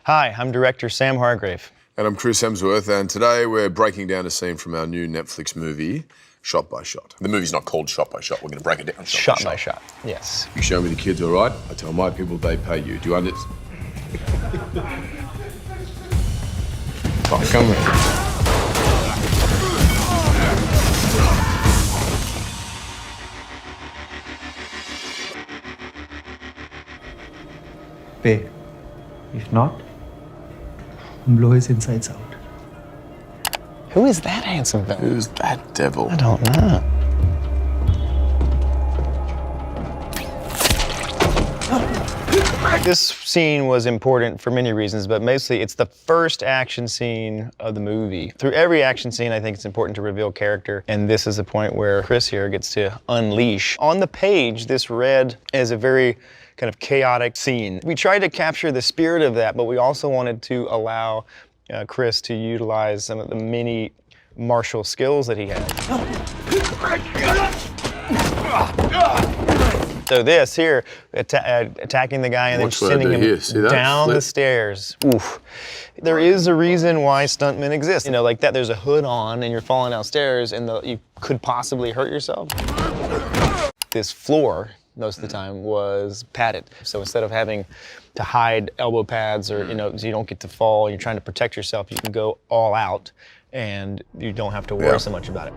Hi, I'm director Sam Hargrave. And I'm Chris Hemsworth, and today we're breaking down a scene from our new Netflix movie, Shot by Shot. The movie's not called Shot by Shot, we're going to break it down. Shot by Shot, yes. You show me the kids, all right? I tell my people they pay you. Do you understand? Oh, come here. Pay. If not, blow his insides out. Who is that handsome villain? Who's that devil? I don't know. This scene was important for many reasons, but mostly it's the first action scene of the movie. Through every action scene, I think it's important to reveal character, and this is the point where Chris here gets to unleash. On the page, this read as a very kind of chaotic scene. We tried to capture the spirit of that, but we also wanted to allow Chris to utilize some of the many martial skills that he had. So this here, attacking the guy and then sending him down the stairs. Oof. There is a reason why stuntmen exist. You know, like that, there's a hood on and you're falling downstairs and you could possibly hurt yourself. This floor, most of the time, was padded. So instead of having to hide elbow pads or, you know, so you don't get to fall, you're trying to protect yourself, you can go all out and you don't have to worry so much about it.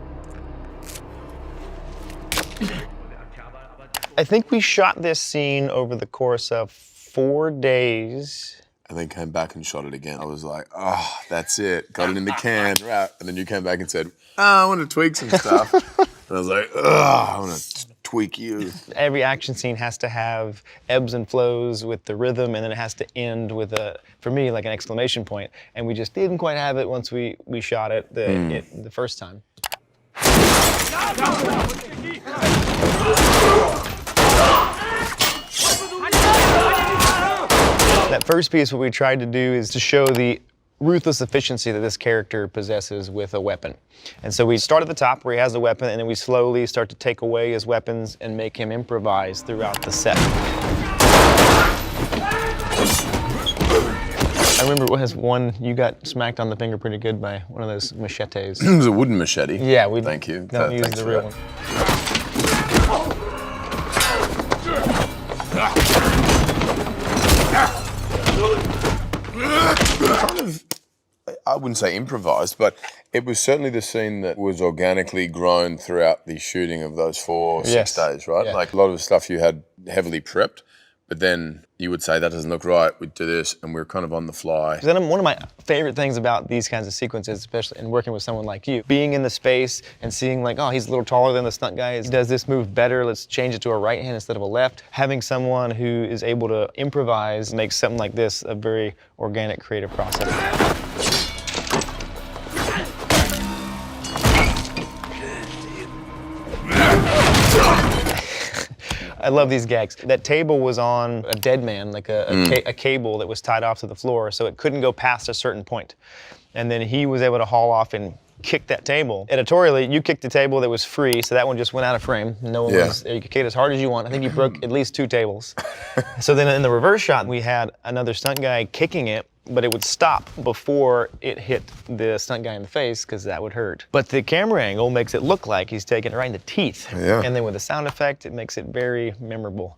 I think we shot this scene over the course of 4 days. And then came back and shot it again. I was like, oh, that's it. Got it in the can, right? And then you came back and said, I want to tweak some stuff. And I was like, I want to tweak you. Every action scene has to have ebbs and flows with the rhythm, and then it has to end with for me, like an exclamation point. And we just didn't quite have it once we shot it the first time. That first piece, what we tried to do is to show the ruthless efficiency that this character possesses with a weapon. And so we start at the top where he has the weapon, and then we slowly start to take away his weapons and make him improvise throughout the set. I remember it was one, you got smacked on the finger pretty good by one of those machetes. It was a wooden machete. Yeah, we Thank you. Don't use the real one. Kind of, I wouldn't say improvised, but it was certainly the scene that was organically grown throughout the shooting of those 6 days, right? Yeah. Like a lot of the stuff you had heavily prepped, but then you would say, that doesn't look right, we'd do this, and we're kind of on the fly. Then one of my favorite things about these kinds of sequences, especially in working with someone like you, being in the space and seeing like, oh, he's a little taller than the stunt guy, he does this move better, let's change it to a right hand instead of a left. Having someone who is able to improvise makes something like this a very organic, creative process. I love these gags. That table was on a dead man, like a cable that was tied off to the floor, so it couldn't go past a certain point. And then he was able to haul off and kick that table. Editorially, you kicked the table that was free, so that one just went out of frame. No one was, you could kick it as hard as you want. I think you broke at least 2 tables. So then in the reverse shot, we had another stunt guy kicking it, but it would stop before it hit the stunt guy in the face, because that would hurt. But the camera angle makes it look like he's taking it right in the teeth. Yeah. And then with the sound effect, it makes it very memorable.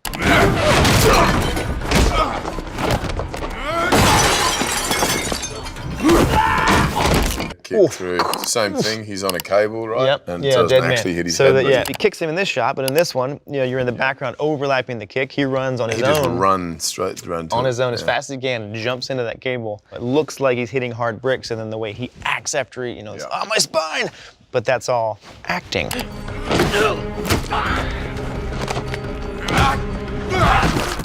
Kick through, same thing, he's on a cable, right? Yep. And yeah, so it dead doesn't man. actually hit his so head. that, he kicks him in this shot, but in this one, you know, you're in the background overlapping the kick. He runs on his own. He just runs straight on his own as fast as he can and jumps into that cable. It looks like he's hitting hard bricks, and then the way he acts after he, you know, oh, my spine! But that's all acting.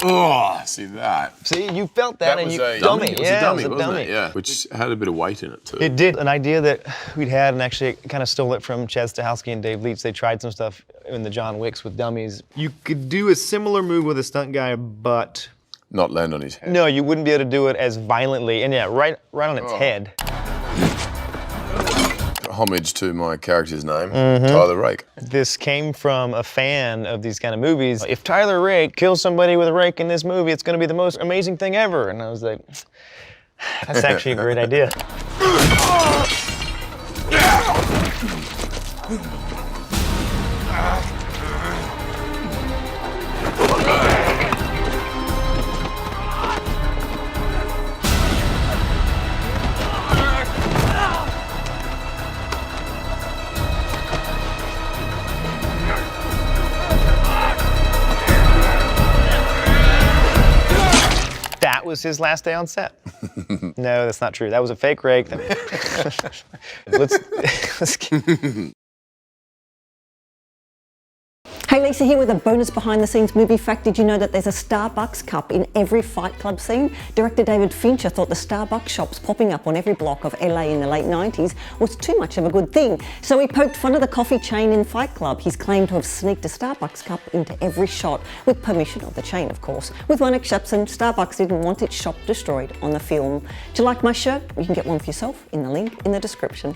Oh, see that? See, you felt that and you dummy. It was a dummy, it was a dummy. It? Yeah, which had a bit of weight in it too. It did. An idea that we'd had, and actually kind of stole it from Chad Stahelski and Dave Leitch. They tried some stuff in the John Wicks with dummies. You could do a similar move with a stunt guy, but not land on his head. No, you wouldn't be able to do it as violently, and right on its head. Homage to my character's name, Tyler Rake. This came from a fan of these kind of movies. If Tyler Rake kills somebody with a rake in this movie, it's going to be the most amazing thing ever. And I was like, That's actually a great idea. That was his last day on set. No, that's not true. That was a fake rake. Let's keep... Hey, Lisa here with a bonus behind-the-scenes movie fact. Did you know that there's a Starbucks cup in every Fight Club scene? Director David Fincher thought the Starbucks shops popping up on every block of LA in the late 90s was too much of a good thing. So he poked fun of the coffee chain in Fight Club. He's claimed to have sneaked a Starbucks cup into every shot, with permission of the chain, of course. With one exception, Starbucks didn't want its shop destroyed on the film. Do you like my shirt? You can get one for yourself in the link in the description.